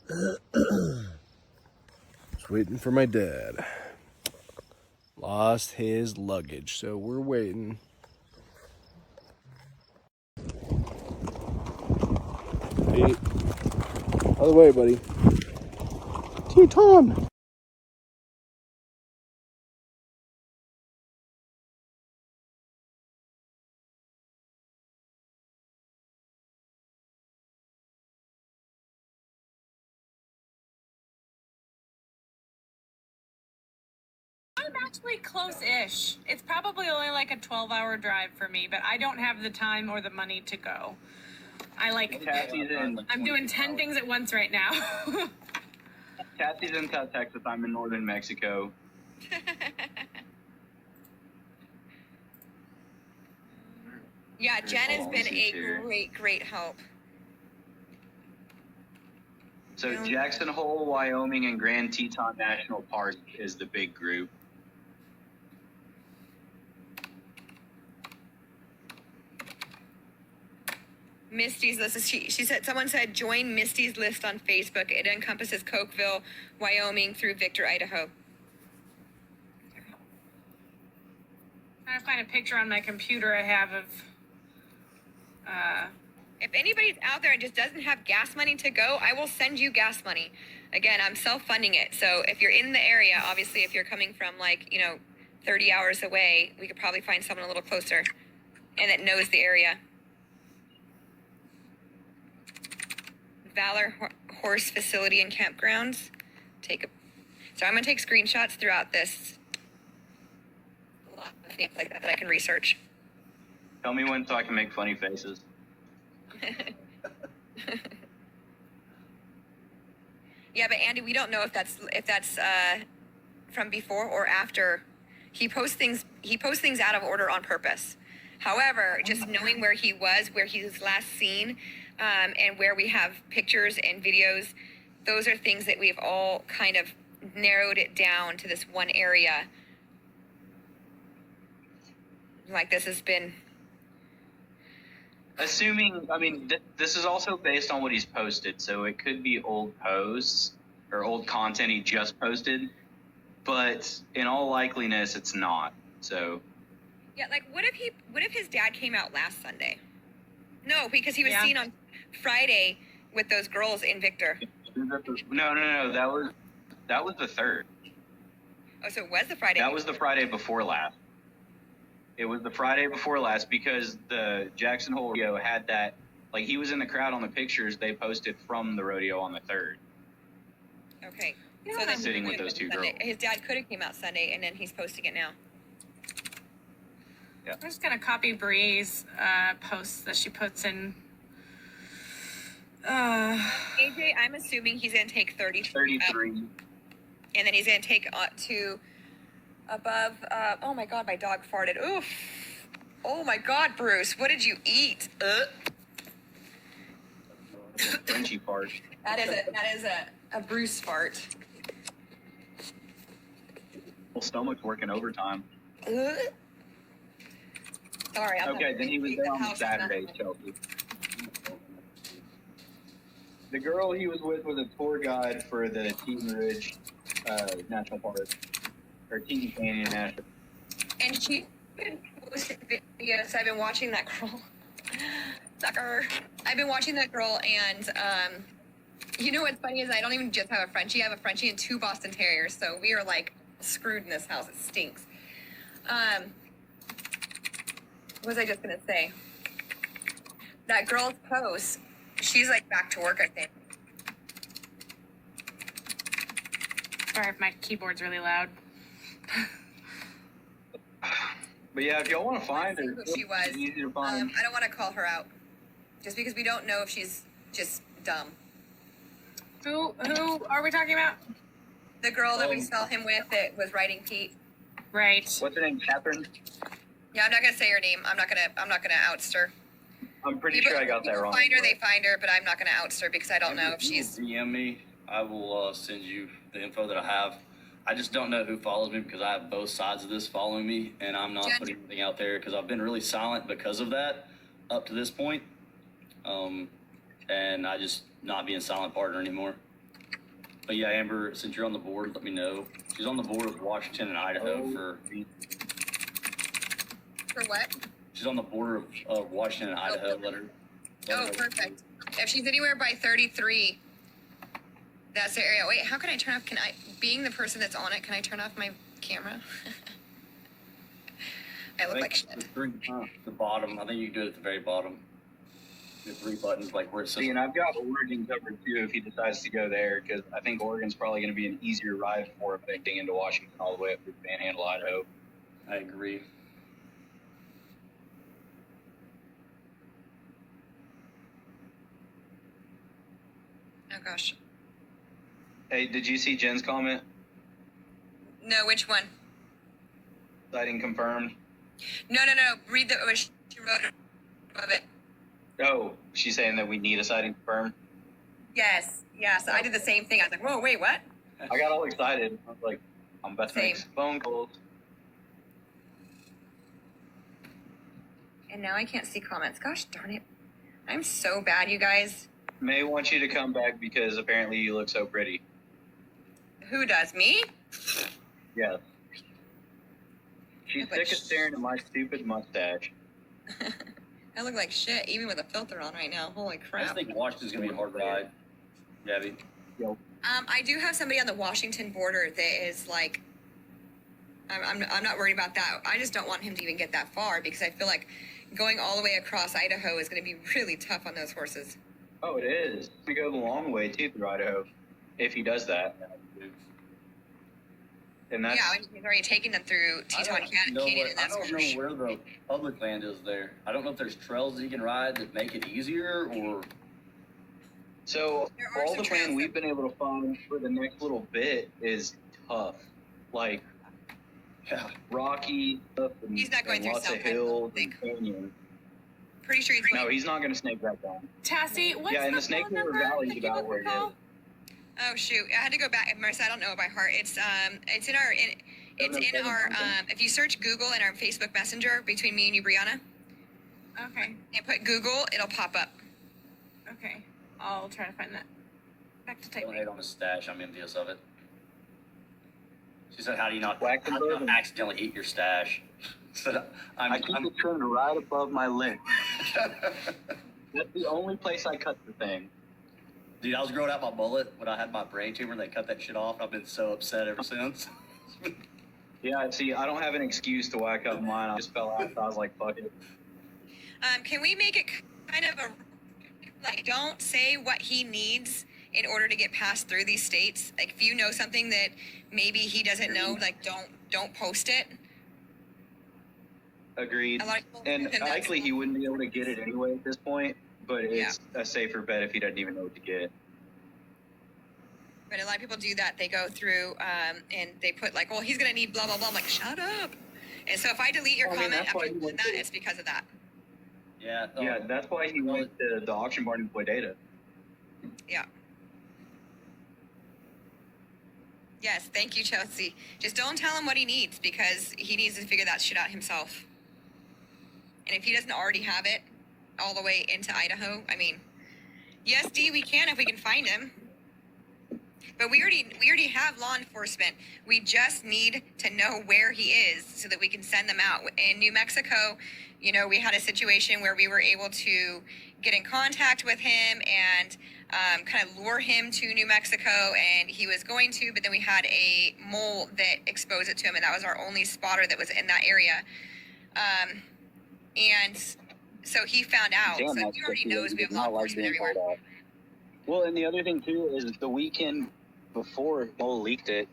Just waiting for my dad. Lost his luggage, so we're waiting. Hey, out of the way, buddy. Teton! I'm actually close-ish. It's probably only like a 12-hour drive for me, but I don't have the time or the money to go. I'm doing 10 things at once right now. Cassie's in South Texas. I'm in northern Mexico. Yeah, Jen has been a great help. So Jackson Hole, Wyoming, and Grand Teton National Park is the big group. Misty's list. She said, someone said, join Misty's list on Facebook. It encompasses Cokeville, Wyoming through Victor, Idaho. Trying to find a picture on my computer I have of. If anybody's out there and just doesn't have gas money to go, I will send you gas money. Again, I'm self-funding it. So if you're in the area, obviously, if you're coming from 30 hours away, we could probably find someone a little closer and that knows the area. Valor Horse Facility and Campgrounds. So I'm going to take screenshots throughout this. A lot of things like that I can research. Tell me when so I can make funny faces. Yeah, but Andy, we don't know if that's from before or after. He posts things out of order on purpose. However, just knowing where he was last seen, and where we have pictures and videos, those are things that we've all kind of narrowed it down to this one area. Like this has been. Assuming, this is also based on what he's posted, so it could be old posts or old content he just posted, but in all likeliness, it's not. So. Yeah, what if his dad came out last Sunday? No, because he was seen on Friday with those girls in Victor. No. That was the 3rd. Oh, so it was the Friday. That was the Friday before last. It was the Friday before last because the Jackson Hole rodeo had that, he was in the crowd on the pictures they posted from the rodeo on the 3rd. Okay. Yeah. So then sitting with those two girls. His dad could have came out Sunday, and then he's posting it now. Yeah. I'm just going to copy Bree's posts that she puts in. AJ, I'm assuming he's going to take 33. And then he's going to take to above. Oh my God, my dog farted. Oof. Oh my God, Bruce, what did you eat? Frenchy fart. That is a Bruce fart. Well, stomach's working overtime. Sorry. Okay, then he was there on Saturday, Chelsea. The girl he was with was a tour guide for the Teton Ridge National Park, or Teton Canyon National. And she's been posting videos. I've been watching that girl. Sucker. I've been watching that girl, and you know what's funny is I don't even just have a Frenchie. I have a Frenchie and 2 Boston Terriers, so we are screwed in this house. It stinks. What was I just gonna say? That girl's post, she's back to work, I think. Sorry if my keyboard's really loud. But yeah, if y'all want to find her, Who she was. it's easy to find. I don't want to call her out, just because we don't know if she's just dumb. Who are we talking about? The girl that we saw him with that was riding Pete. Right. What's her name? Catherine? Yeah, I'm not gonna say her name. I'm not gonna oust her. I'm pretty sure I got that wrong. Find her, they find her, but I'm not gonna oust her because I don't know if she's. DM me. I will send you the info that I have. I just don't know who follows me because I have both sides of this following me, and I'm not putting anything out there because I've been really silent because of that up to this point. And I just not being silent partner anymore. But yeah, Amber, since you're on the board, let me know. She's on the board of Washington and Idaho For what? She's on the border of Washington and Idaho. Let her Oh, perfect. If she's anywhere by 33, that's the area. Wait, how can I turn off? Being the person that's on it, can I turn off my camera? I look like shit. The bottom. I think you can do it at the very bottom. The 3 buttons, like where it says. See, and I've got Oregon covered too if he decides to go there, because I think Oregon's probably going to be an easier ride for him than getting into Washington all the way up through Panhandle, Idaho. I agree. Oh gosh. Hey, did you see Jen's comment? No, which one? Sighting confirmed. No. Read the. She wrote it above it. Oh, she's saying that we need a sighting confirmed. Yes. So I did the same thing. I was like, whoa, wait, what? I got all excited. I was like, I'm about to make Same. phone calls. And now I can't see comments. Gosh darn it. I'm so bad, you guys. May wants you to come back because apparently you look so pretty. Who does? Me? Yeah. She's look like sick of staring at my stupid mustache. I look like shit, even with a filter on right now. Holy I just crap. think Washington's gonna be a hard ride. Gabby. I do have somebody on the Washington border that is like, I'm not worried about that. I just don't want him to even get that far because I feel like going all the way across Idaho is going to be really tough on those horses. Oh, it is. We go the long way too through Idaho, if he does that. And that's Yeah, I mean, he's already taken them through Teton Canyon, and I that's don't know where the public land is there. I don't know if there's trails that you can ride that make it easier, or so. There are All some the plan trails we've been able to find for the next little bit is tough, like yeah. rocky stuff and, He's not going and through lots of South Idaho, I hills don't think. and canyons. pretty sure he's No, going. he's not going to snake that down. Tassie, what's Yeah, and the the Snake phone River number Valley is that people about where can it call? is. Oh shoot, I had to go back. Marissa, I don't know it by heart. It's in our if you search Google in our Facebook Messenger between me and you, Brianna, Okay. and put Google, it'll pop up. Okay. I'll try to find that. Back to Don't typing. hate on the stash. I'm envious of it. She said, "How do you not Wackenberg? accidentally eat your stash?" Said, I keep it trimmed right above my lip. That's the only place I cut the thing. Dude, I was growing out my mullet when I had my brain tumor, and they cut that shit off. I've been so upset ever since. Yeah, see, I don't have an excuse to whack up mine. I just fell out. So I was like, fuck it. Can we make it kind of a like? Don't say what he needs in order to get passed through these states. Like, if you know something that maybe he doesn't know, like don't post it. Agreed. A lot of people And think that's- likely he wouldn't be able to get it anyway at this point, but it's a safer bet if he doesn't even know what to get. But a lot of people do that. They go through and they put like, well, he's gonna need blah blah blah. I'm like, shut up. And so if I delete your I mean, comment that's why after he doing went that, to- it's because of that. Yeah. Yeah, that's why he went to the auction barn and play data. Yeah. Yes, thank you, Chelsea. Just don't tell him what he needs because he needs to figure that shit out himself. And if he doesn't already have it all the way into Idaho, I mean, yes, D, we can if we can find him. But we already have law enforcement. We just need to know where he is so that we can send them out. In New Mexico, you know, we had a situation where we were able to get in contact with him and kind of lure him to New Mexico, and he was going to, but then we had a mole that exposed it to him, and that was our only spotter that was in that area. And so he found out. Damn, So that's he already tricky. knows we have It's law not like enforcement being everywhere. called out. Well, and the other thing too is the weekend before Mole leaked it,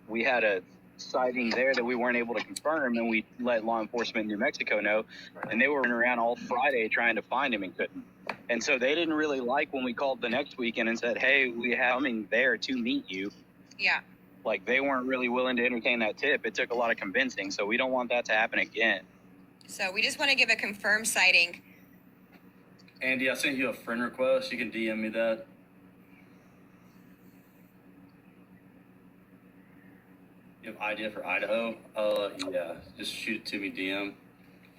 we had a sighting there that we weren't able to confirm, and we let law enforcement in New Mexico know, and they were running around all Friday trying to find him and couldn't. And so they didn't really like when we called the next weekend and said, "Hey, we have coming there to meet you." Yeah. Like, they weren't really willing to entertain that tip. It took a lot of convincing, so we don't want that to happen again. So we just want to give a confirmed sighting. Andy, I sent you a friend request. You can DM me that. You have idea for Idaho? Yeah. Just shoot it to me, DM.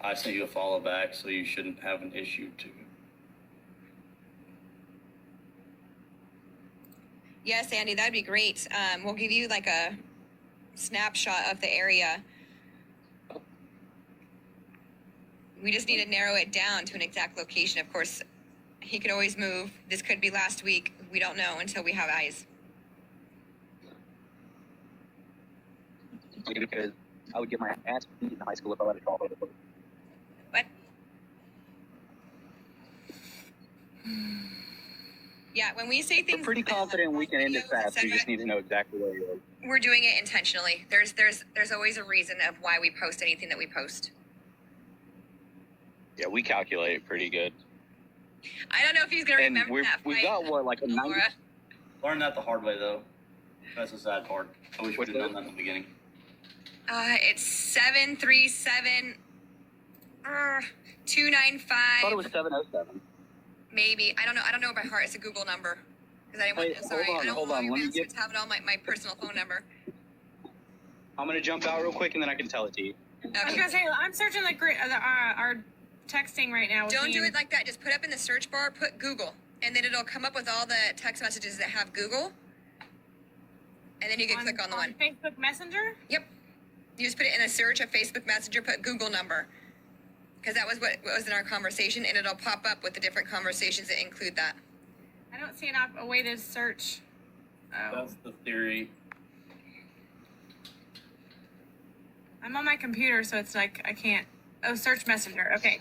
I sent you a follow back, so you shouldn't have an issue too. Yes, Andy, that'd be great. We'll give you like a snapshot of the area. We just need to narrow it down to an exact location. Of course, he could always move. This could be last week. We don't know until we have eyes. Because I would get my ass beat in high school if I let it fall over the place. What? Yeah, when we say things, We're pretty confident we can end it fast. We just need to know exactly where you are. We're doing it intentionally. There's always a reason of why we post anything that we post. Yeah, we calculate it pretty good. I don't know if he's gonna And remember that. we've fight, got what, like a 90? Laura. Learned that the hard way, though. That's the sad part. I wish we'd have known that in the beginning. It's 737 295. I thought it was 707. Maybe. I don't know. I don't know by heart. It's a Google number. Because I didn't want. Hey, Sorry, hold on, I don't hold want on. your Let me bastards having all my personal phone number. I'm going to jump out real quick and then I can tell it to you. I was Okay. gonna say I'm searching our texting right now. Don't do it like that. Just put up in the search bar, put Google, and then it'll come up with all the text messages that have Google, and then you can click on the one. Facebook Messenger. Yep. You just put it in a search of Facebook Messenger, put Google number, because that was what was in our conversation, and it'll pop up with the different conversations that include that. I don't see a way to search. Oh, That's the theory. I'm on my computer, so it's like I can't. Oh, search Messenger. Okay.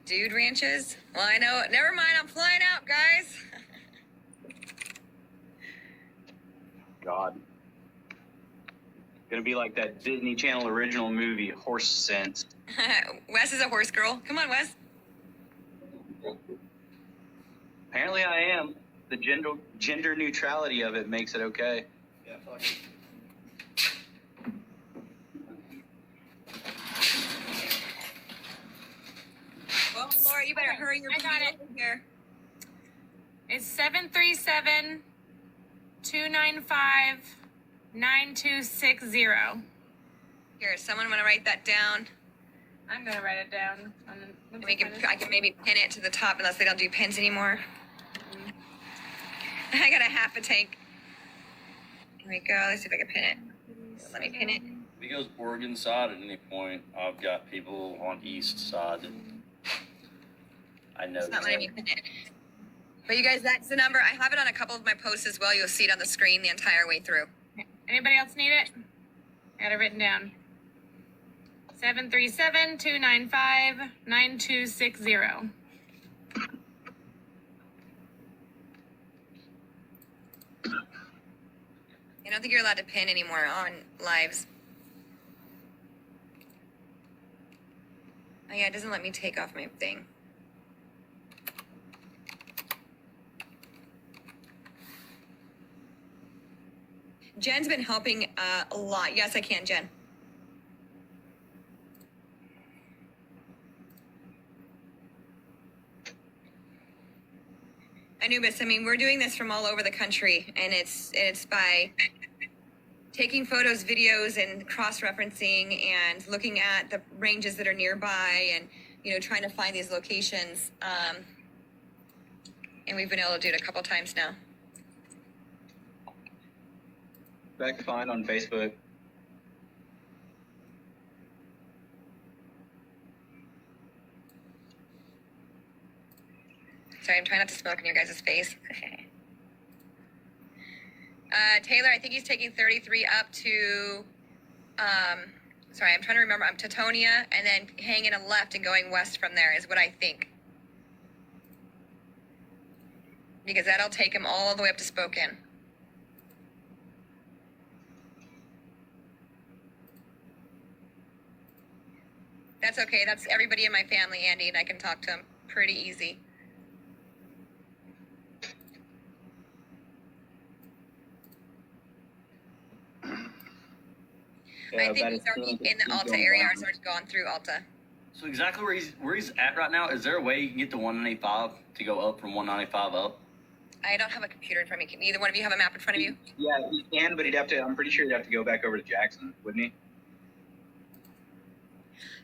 Dude ranches? Well, I know. Never mind. I'm flying out, guys. God. Gonna be like that Disney Channel original movie, Horse Sense. Wes is a horse girl. Come on, Wes. Apparently I am. The gender neutrality of it makes it okay. Yeah, fuck it. Well, Laura, you better Okay, hurry your I got beat it. over here. It's 737-295-9260. Here, someone want to write that down? I'm gonna write it down. And I can maybe pin it to the top unless they don't do pins anymore. I got a half a tank. Here we go. Let's see if I can pin it. Let me pin it. If he goes Oregon side at any point, I've got people on east side that I know. It's not letting me pin it. But you guys, that's the number. I have it on a couple of my posts as well. You'll see it on the screen the entire way through. Anybody else need it? Got it written down. 737-295-9260. I don't think you're allowed to pin anymore on lives. Oh yeah, it doesn't let me take off my thing. Jen's been helping a lot. Yes, I can, Jen. Anubis, I mean, we're doing this from all over the country, and it's by taking photos, videos, and cross-referencing and looking at the ranges that are nearby and, you know, trying to find these locations. And we've been able to do it a couple times now. Back fine on Facebook. Sorry, I'm trying not to smoke in your guys' face. Taylor, I think he's taking 33 up to, sorry, I'm trying to remember. I'm Tetonia, and then hanging a left and going west from there is what I think. Because that'll take him all the way up to Spokane. That's okay. That's everybody in my family, Andy, and I can talk to him pretty easy. I think he's already in the Alta area, or he's already gone through Alta. So exactly where he's at right now, is there a way you can get to 195 to go up from 195 up? I don't have a computer in front of me. Can either one of you have a map in front of you? Yeah, he can, but he'd have to. I'm pretty sure he'd have to go back over to Jackson, wouldn't he?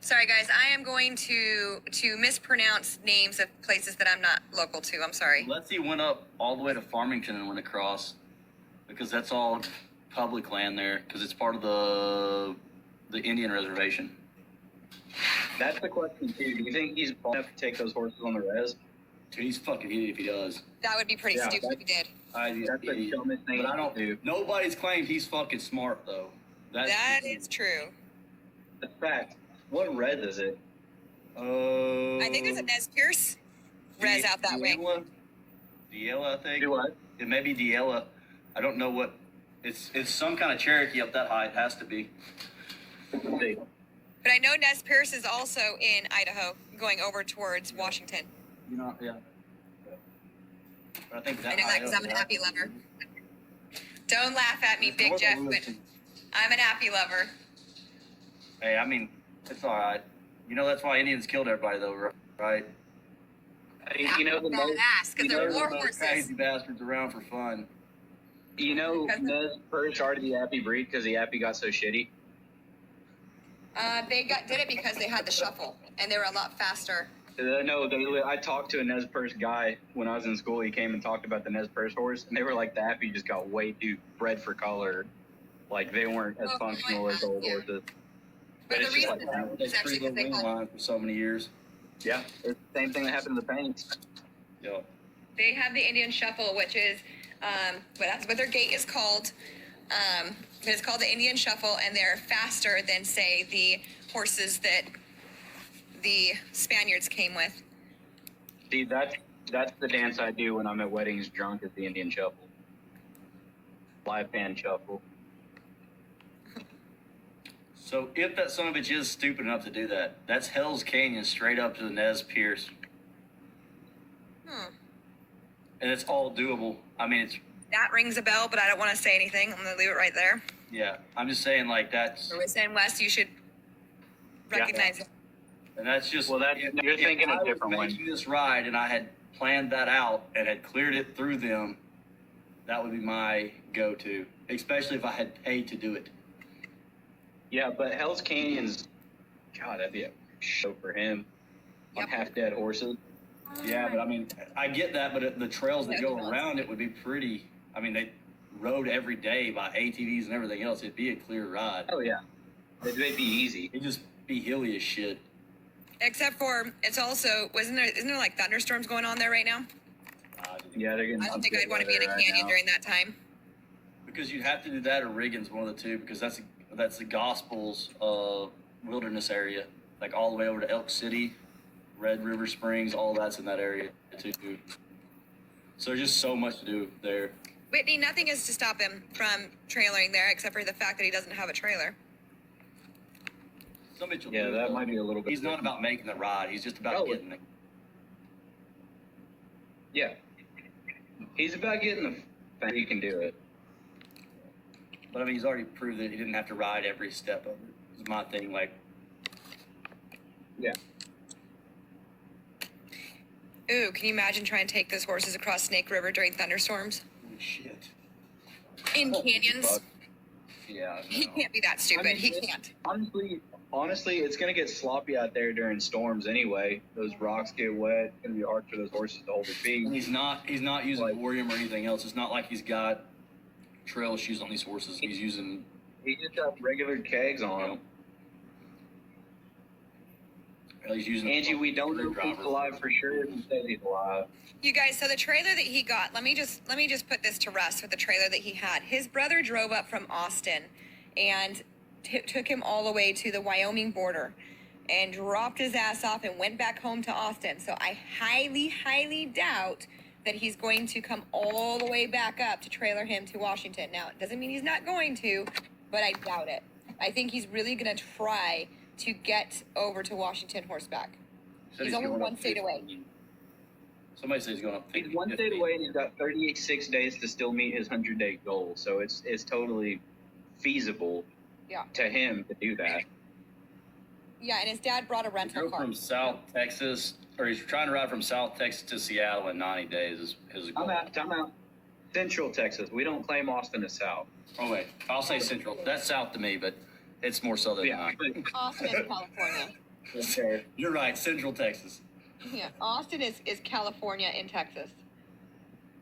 Sorry, guys. I am going to mispronounce names of places that I'm not local to. I'm sorry. Let's see, went up all the way to Farmington and went across because that's all public land there because it's part of the Indian reservation. That's the question too. Do you think he's bald enough to take those horses on the res? Dude, he's fucking idiot if he does. That would be pretty Yeah, stupid if he did. That's the dumbest thing. But I don't. do. Nobody's claimed he's fucking smart though. That is true. The fact. What res is it? I think there's a Nez Pierce res out that way. Diella, I think. Do what? It may be Diella. I don't know what. It's some kind of Cherokee up that high. It has to be. Let's see. But I know Nez Pierce is also in Idaho, going over towards Washington. You know, yeah. But I think that I know that because I'm an appy lover. Don't laugh at me, Big Jeff, but I'm an appy lover. Hey, I mean, it's all right. You know that's why Indians killed everybody, though, right? You know the most, Badass, because they're war Those horses. crazy bastards around for fun. you know Nez Perce started the Appy breed because the Appy got so shitty. They did it because they had the shuffle, and they were a lot faster. No, I talked to a Nez Perce guy when I was in school. He came and talked about the Nez Perce horse, and they were like, the Appy just got way too bred for color. Like, they weren't as functional as old horses. But the it's just reason like that. They is actually treated because the they wing had, line for so many years. Yeah, it's the same thing that happened to the Paints. Yeah. they had the Indian shuffle, which is that's what their gait is called. It's called the Indian shuffle, and they're faster than, say, the horses that the Spaniards came with. See, that's the dance I do when I'm at weddings drunk, is the Indian shuffle. Live band shuffle. So if that son of a bitch is stupid enough to do that, that's Hell's Canyon straight up to the Nez Pierce. And it's all doable. I mean, it's, That rings a bell, but I don't want to say anything. I'm going to leave it right there. yeah, I'm just saying, like, that's, For West and West, you should recognize it. and that's just, Well, that- you're thinking a different I one. was making this ride and I had planned that out and had cleared it through them, that would be my go-to, especially if I had paid to do it. Yeah, but Hell's Canyon's, God, that'd be a show for him. On Yep. half-dead horses. Yeah, but I mean, I get that, but the trails that go around it would be pretty. I mean, they rode every day by ATVs and everything else. It'd be a clear ride. Oh, yeah. They'd be easy. It'd just be hilly as shit. Except for, it's also, isn't there like thunderstorms going on there right now? Yeah, they're getting. I don't think I'd want to be in a canyon during that time. Because you'd have to do that or Riggins, one of the two, because that's the Gospels wilderness area, like all the way over to Elk City, Red River Springs, all that's in that area too. So there's just so much to do there. Whitney, nothing is to stop him from trailering there except for the fact that he doesn't have a trailer. Some bitch will Yeah, do it, that though. might be a little bit. He's not about making the ride. He's just about Oh. getting it. Yeah. He's about getting the fact he can do it. But I mean, he's already proved that he didn't have to ride every step of it. It's my thing. Like, Yeah. Ooh, can you imagine trying to take those horses across Snake River during thunderstorms? holy shit. In canyons? Fuck. Yeah. He no. can't be that stupid. I mean, He it's- can't. Honestly, it's gonna get sloppy out there during storms anyway. Those rocks get wet. It's gonna be hard for those horses to hold their feet. And he's not using Like- Vorium or anything else. It's not like he's got trail shoes on these horses. He's using, He just got regular kegs on him. he's using. Angie, we don't know if he's Screwdriver. alive for sure. He says he's alive. You guys, so the trailer that he got, let me just put this to rest with the trailer that he had. His brother drove up from Austin and took him all the way to the Wyoming border and dropped his ass off and went back home to Austin. So I highly, highly doubt that he's going to come all the way back up to trailer him to Washington. Now, it doesn't mean he's not going to, but I doubt it. I think he's really going to try to get over to Washington horseback. Said He's only going one up state away. 15. Somebody says he's going up. He's 50, one state 50. away, and he's got 36 days to still meet his 100-day goal. So it's totally feasible Yeah. to him to do that. Yeah, and his dad brought a He rental drove car. from South Texas, or he's trying to ride from South Texas to Seattle in 90 days. Is his goal. I'm out. Central Texas. We don't claim Austin as South. Oh wait, I'll say Central. That's South to me, but It's more so than Yeah. that. Austin is California. Okay. You're right. Central Texas. Yeah, Austin is California in Texas.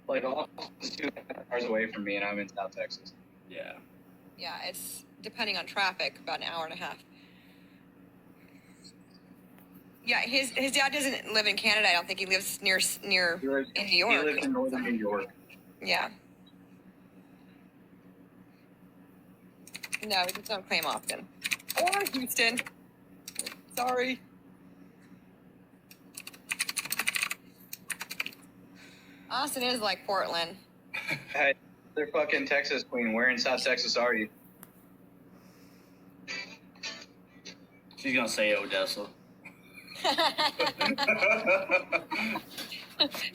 Like Austin's 2 hours away from me, and I'm in South Texas. Yeah. Yeah, it's depending on traffic, about an hour and a half. Yeah, his dad doesn't live in Canada. I don't think he lives near He lives, in New he York. lives in northern New York. Yeah. No, we just don't claim Austin or Houston. Sorry. Austin is like Portland. Hey, they're fucking Texas queen. Where in South Texas are you? She's gonna say Odessa. You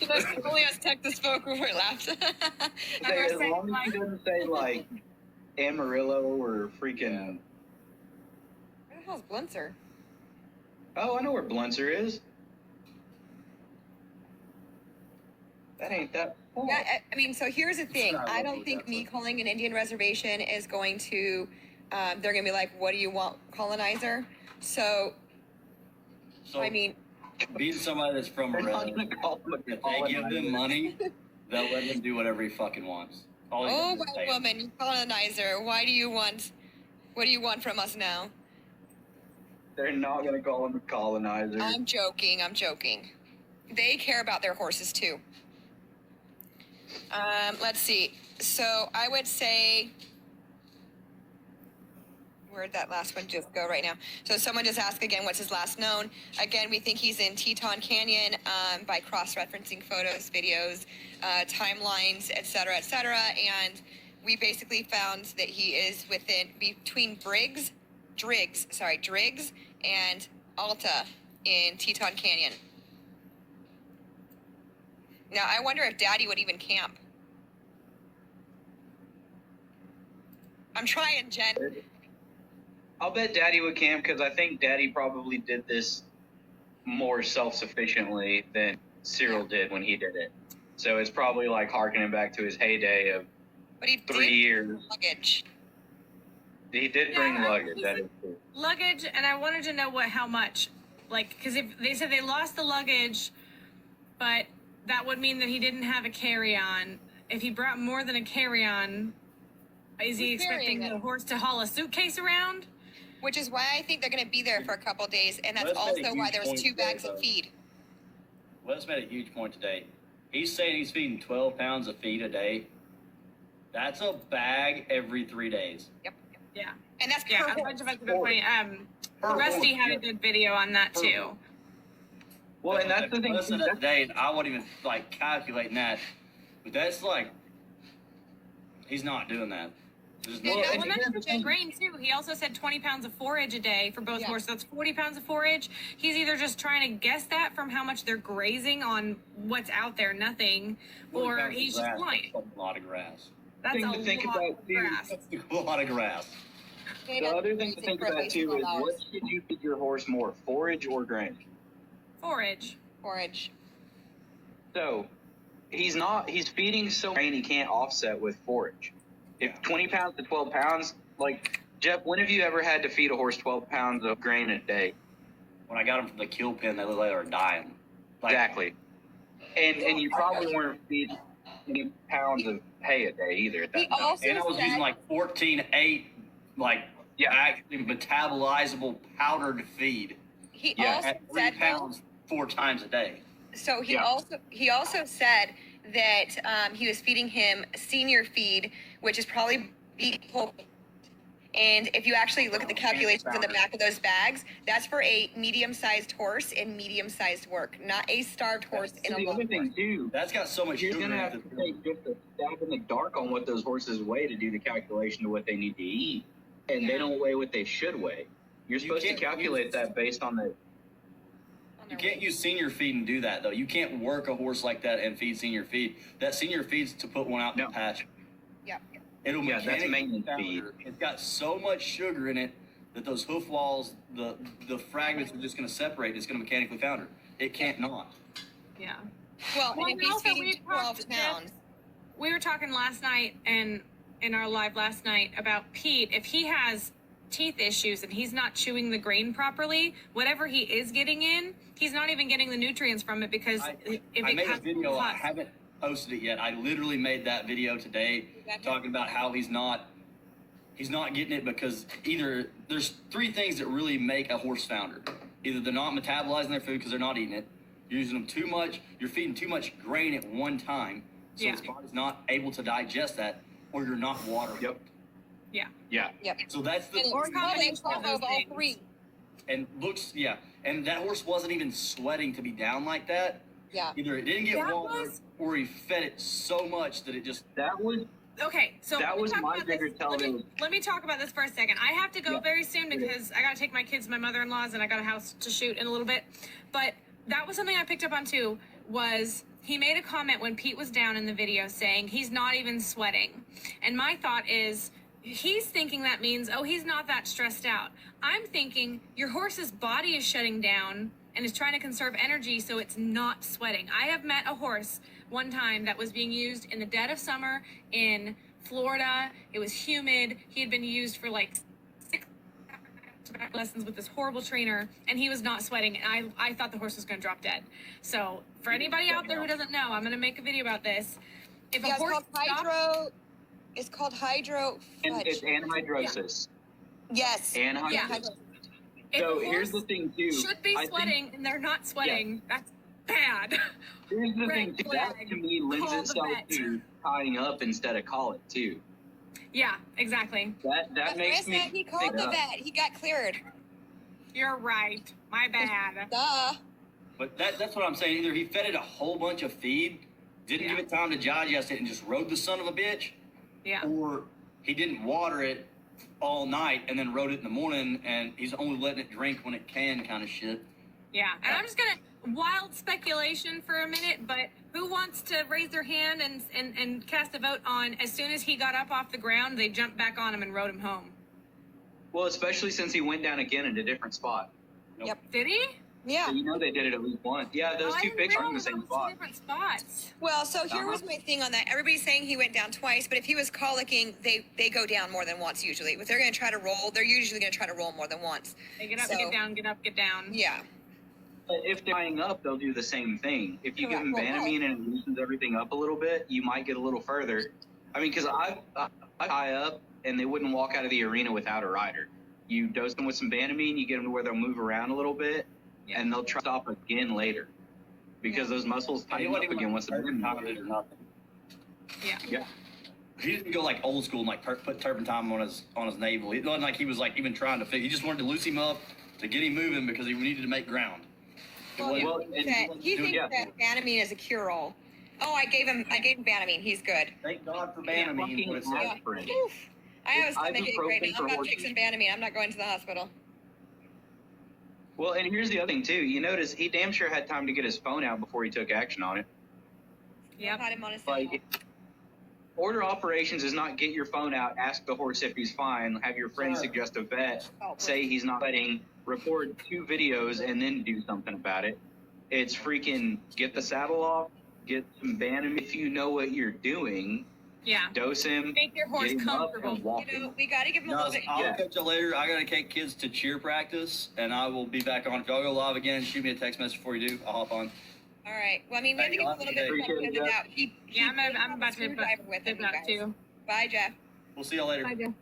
know, she only has Texas folk where it laughs. Hey, as long as he doesn't say like Amarillo or freaking. Where the hell's Blunser? Oh, I know where Blunser is. That ain't that far. Yeah, I mean, so here's the thing. not I don't local, think me definitely. calling an Indian reservation is going to, they're going to be like, what do you want, colonizer? So, So I mean, being somebody that's from a They're not red, gonna call him a if they give colonizer. them money, they'll let him do whatever he fucking wants. All he oh, does is white say it. woman, you colonizer, what do you want from us now? They're not gonna call him a colonizer. I'm joking. They care about their horses too. Let's see. So I would say, where'd that last one just go right now? So someone just asked again, what's his last known? Again, we think he's in Teton Canyon by cross-referencing photos, videos, timelines, et cetera, and we basically found that he is between Driggs and Alta in Teton Canyon. Now, I wonder if Daddy would even camp. I'm trying, Jen. I'll bet Daddy would camp because I think Daddy probably did this more self-sufficiently than Cyril did when he did it. So it's probably like harkening back to his heyday of But he 3 did years. luggage. He did bring Yeah, luggage. That is true. Luggage, and I wanted to know how much. Like, because if they said they lost the luggage, but that would mean that he didn't have a carry-on. If he brought more than a carry-on, is he Who's carrying expecting the it? horse to haul a suitcase around? Which is why I think they're going to be there for a couple days, and that's Let's make a also why huge there was point 2 bags there, of though. feed. Wes made a huge point today. He's saying he's feeding 12 pounds of feed a day. That's a bag every 3 days. Yep. Yeah. And that's Yeah, per a horse. bunch of us have been pointing. Per Rusty horse, had yeah. a good video on that Per too. horse. Well, and that's the thing. Listen too, to that today, and I wasn't even like calculating that. But that's like, he's not doing that. There's Yeah, no, no, Well, and that's here's the just thing. grain too. He also said 20 pounds of forage a day for both Yeah. horses. That's 40 pounds of forage. He's either just trying to guess that from how much they're grazing on what's out there, nothing, or he's just lying. That's a lot of grass. That's thing a to think lot about, of too. grass. That's a lot of grass. They The don't other thing to grazing think for at about least too 12 is hours. what should you feed your horse more, forage or grain? Forage. Forage. So he's feeding so grain he can't offset with forage. If 20 pounds to 12 pounds, like Jeff, when have you ever had to feed a horse 12 pounds of grain a day? When I got him from the kill pen, they looked like they were dying. Like, Exactly. And you probably weren't feeding 20 pounds of hay a day either at that He time. also And I was said, using like 14-8, like Yeah. actually metabolizable powdered feed he Yeah, also at 3 said, pounds 4 times a day. so he Yeah. also said that he was feeding him senior feed, which is probably beef whole. And if you actually look at the calculations in the back of those bags, that's for a medium-sized horse in medium-sized work, not a starved horse in a the low other thing horse. too, That's got so much you're sugar in gonna it. have to take just a stab in the dark on what those horses weigh to do the calculation of what they need to eat, and they don't weigh what they should weigh. You're You supposed to can't calculate use- that based on the. On You their can't weight. use senior feed and do that though. You can't work a horse like that and feed senior feed. That senior feed's to put one out in No. the pasture. Yep. It'll Yeah, that's mechanically maintenance founder. It's got so much sugar in it that those hoof walls, the fragments are just going to separate. It's going to mechanically founder. It can't not. Yeah. Well, Well, and if he's also feeding we talked 12 to pounds, We were talking last night and in our live last night about Pete. If he has teeth issues and he's not chewing the grain properly, whatever he is getting in, he's not even getting the nutrients from it because I if it made a has video. I husk. haven't posted it yet. I literally made that video today, talking about how he's not getting it because either there's three things that really make a horse founder. Either they're not metabolizing their food because they're not eating it, you're using them too much, you're feeding too much grain at one time, so his body's not able to digest that, or you're not watering. Yep. Yeah. Yeah. Yep. So that's the Or combination of those all things. three. and looks and that horse wasn't even sweating to be down like that. Yeah. Either it didn't get That water was- or he fed it so much that it just That was Okay, so That let me was talk my about bigger this. tell Let me, than- let me talk about this for a second. I have to go Yeah. very soon because I got to take my kids to my mother-in-law's and I got a house to shoot in a little bit. But that was something I picked up on too, was he made a comment when Pete was down in the video saying he's not even sweating. And my thought is, he's thinking that means, oh, he's not that stressed out. I'm thinking your horse's body is shutting down and is trying to conserve energy so it's not sweating. I have met a horse one time that was being used in the dead of summer in Florida. It was humid. He had been used for like 6 lessons with this horrible trainer and he was not sweating. And I thought the horse was going to drop dead. So for anybody out there who doesn't know, I'm going to make a video about this. If a Yeah, it's horse called stops, hydro. It's called hydro. and it's fudge. anhydrosis. Yes. Anhydrosis. Yeah. if So a here's horse the thing too. should be I think- sweating and they're not sweating, that's bad. Here's the thing Red too. That flag. to me lends Call the itself vet. to tying up instead of call it too. Yeah, exactly. That But makes me. he called think the of- vet. He got cleared. You're right. My bad. Duh. But that's what I'm saying. Either he fed it a whole bunch of feed, didn't give it time to digest it, and just rode the son of a bitch, Yeah. or he didn't water it all night and then rode it in the morning, and he's only letting it drink when it can, kind of shit. Yeah. And I'm just gonna wild speculation for a minute, but who wants to raise their hand and cast a vote on as soon as he got up off the ground, they jumped back on him and rode him home? Well, especially since he went down again in a different spot. Did he? Yeah. So you know they did it at least once. Yeah, those Oh, I two didn't pictures are in the realize same that was two spot. different spots. Well, so here was my thing on that. Everybody's saying he went down twice, but if he was colicking, they go down more than once usually. If they're going to try to roll, they're usually going to try to roll more than once. They get up, So- get down, get up, get down. Yeah. But if they're tying up, they'll do the same thing. If you give them Correct. Well, Banamine and it loosens everything up a little bit, you might get a little further. I mean, because I tie up and they wouldn't walk out of the arena without a rider. You dose them with some Banamine, you get them to where they'll move around a little bit, Yeah. and they'll try to stop again later. Because those muscles He tighten up wasn't even again once the turpentine Banamine it or nothing. Yeah. Yeah. He didn't go like old school and like put turpentine on his navel. It wasn't like he was like even trying to fix. He just wanted to loose him up to get him moving because he needed to make ground. It Well, wasn't- Well, he and- thinks he thinks yeah. that Banamine is a cure-all. Oh, I gave him Banamine. He's good. Thank God for Yeah, Banamine. fucking what it said. aspirin. Oof. I have a stomach ache right now. Ibuprofen I'm for not horses. fixing Banamine. I'm not going to the hospital. Well, and here's the other thing, too. You notice he damn sure had time to get his phone out before he took action on it. Yep. Had him on his Like, order operations is not get your phone out, ask the horse if he's fine, have your friend Sure. suggest a vet, Oh, say he's not letting, record 2 videos, and then do something about it. It's freaking get the saddle off, get some Banamine. If you know what you're doing, Yeah. dose him, Make your horse get him up, comfortable. and walk You know, him. we got to give him a No, little bit. I'll Yeah. catch you later. I gotta take kids to cheer practice, and I will be back on. If y'all go live again, shoot me a text message before you do. I'll hop on. All right. Well, I mean, we have to give him a little bit of Appreciate time it, to get Jeff. out. He Yeah, I'm had about a to screwdriver with him, dip you out guys. too. Bye, Jeff. We'll see y'all later. Bye, Jeff.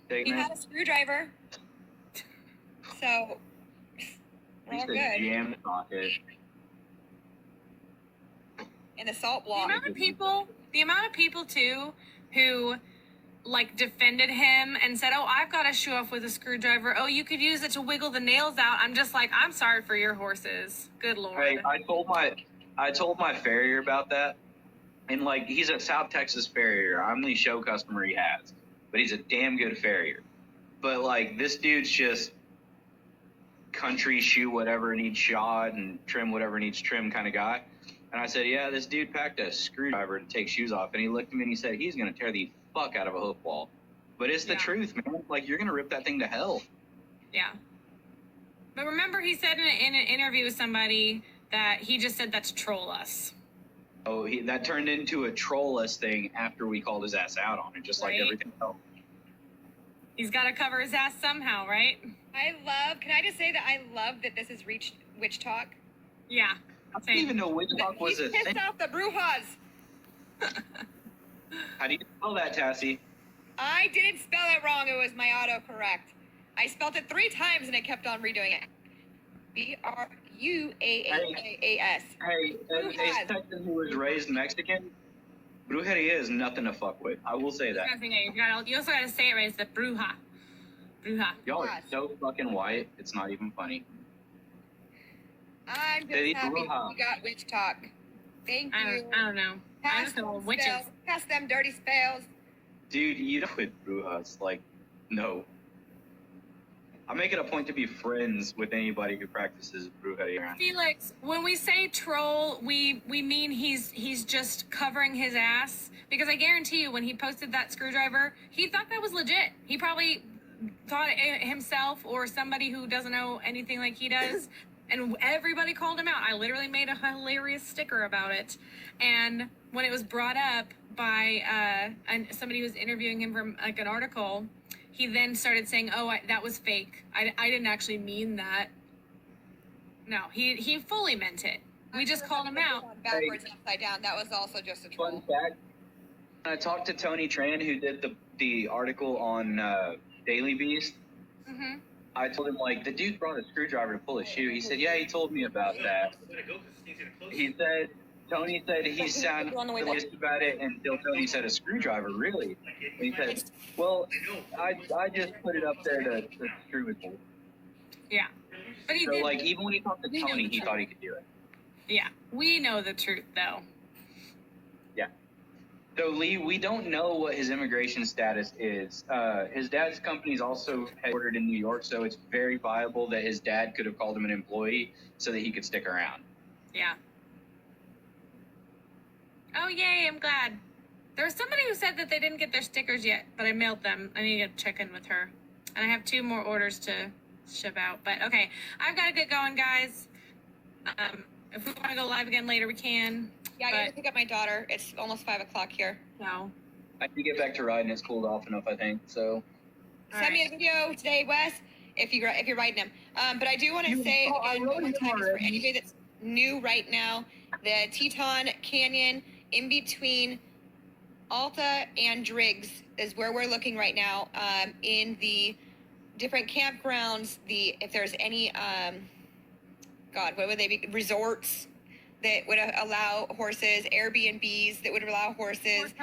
Take He man. had a screwdriver. So, we're all He's a good. jam socket. And the salt The block. amount of people too who like defended him and said, "Oh, I've got a shoe off with a screwdriver. Oh, you could use it to wiggle the nails out." I'm just like, I'm sorry for your horses. Good lord. Hey, I told my farrier about that, and like he's a South Texas farrier. I'm the show customer he has, but he's a damn good farrier. But like this dude's just country shoe whatever needs shod and trim whatever needs trim kind of guy. And I said, yeah, this dude packed a screwdriver to take shoes off, and he looked at me and he said he's gonna tear the fuck out of a hoof wall. But it's the Yeah. truth, man. Like you're gonna rip that thing to hell. Yeah. But remember, he said in an interview with somebody that he just said that to troll us. Oh, that turned into a troll us thing after we called his ass out on it, just like Right. everything else. He's got to cover his ass somehow, right? Can I just say that I love that this has reached witch talk? Yeah. I didn't even know witch talk was He's a pissed thing. off the Brujas. How do you spell that, Tassie? I didn't spell it wrong. It was my autocorrect. I spelled it 3 times and I kept on redoing it. Bruaas. Hey, as a Texan who was raised Mexican, brujeria is nothing to fuck with. I will say that. You also got to say it right. It's the bruja. Bruja. Y'all are so fucking white, it's not even funny. I'm They just happy Bruja. we got witch talk. Thank you. I don't know. I Pass just know them witches. spells. Pass them dirty spells. Dude, you know with brujas, like, no. I make it a point to be friends with anybody who practices brujeria. Felix, when we say troll, we mean he's just covering his ass, because I guarantee you when he posted that screwdriver, he thought that was legit. He probably thought it himself or somebody who doesn't know anything like he does, and everybody called him out. I literally made a hilarious sticker about it, and when it was brought up by somebody who was interviewing him from like an article, he then started saying, "Oh, that was fake. I didn't actually mean that." No, he fully meant it. We just called him out. Backwards and upside down. That was also just a Fun troll. fact, when I talked to Tony Tran, who did the article on Daily Beast, Mm-hmm. I told him, like, the dude brought a screwdriver to pull a shoe. He said, yeah, he told me about that. Tony said he sounded pissed about it until Tony said a screwdriver, really? And he said, well, I just put it up there to screw with you. Yeah, but he So, did. like, even when he talked to Tony, he thought he could do it. Yeah, we know the truth though. Yeah. So, Lee, we don't know what his immigration status is. His dad's company is also headquartered in New York, so it's very viable that his dad could have called him an employee so that he could stick around. Yeah. Oh, yay, I'm glad. There was somebody who said that they didn't get their stickers yet, but I mailed them. I need to check in with her. And I have 2 more orders to ship out. But, okay, I've got to get going, guys. If we want to go live again later, we can. Yeah, I gotta pick up my daughter. It's almost 5 o'clock here. No. I need to get back to riding. It's cooled off enough, I think. So, Send me a video today, Wes, if you're riding him. But I do want to say again one more time, for anybody that's new right now, the Teton Canyon in between Alta and Driggs is where we're looking right now. In the different campgrounds, if there's any what would they be? Resorts that would allow horses, Airbnbs that would allow horses,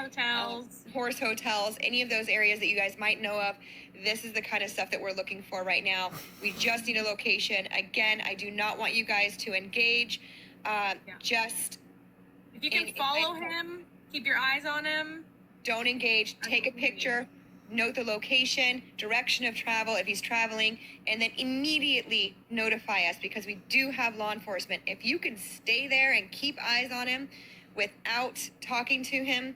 horse hotels, any of those areas that you guys might know of. This is the kind of stuff that we're looking for right now. We just need a location. Again, I do not want you guys to engage. Just if you can follow him, keep your eyes on him. Don't engage. Take a picture. Note the location, direction of travel if he's traveling, and then immediately notify us, because we do have law enforcement. If you can stay there and keep eyes on him without talking to him,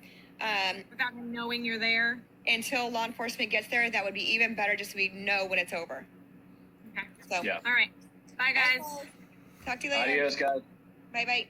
without him knowing you're there, until law enforcement gets there, that would be even better, just so we know when it's over. Okay. So, yeah. All right. Bye, guys. Talk to you later. Adios, guys. Bye-bye.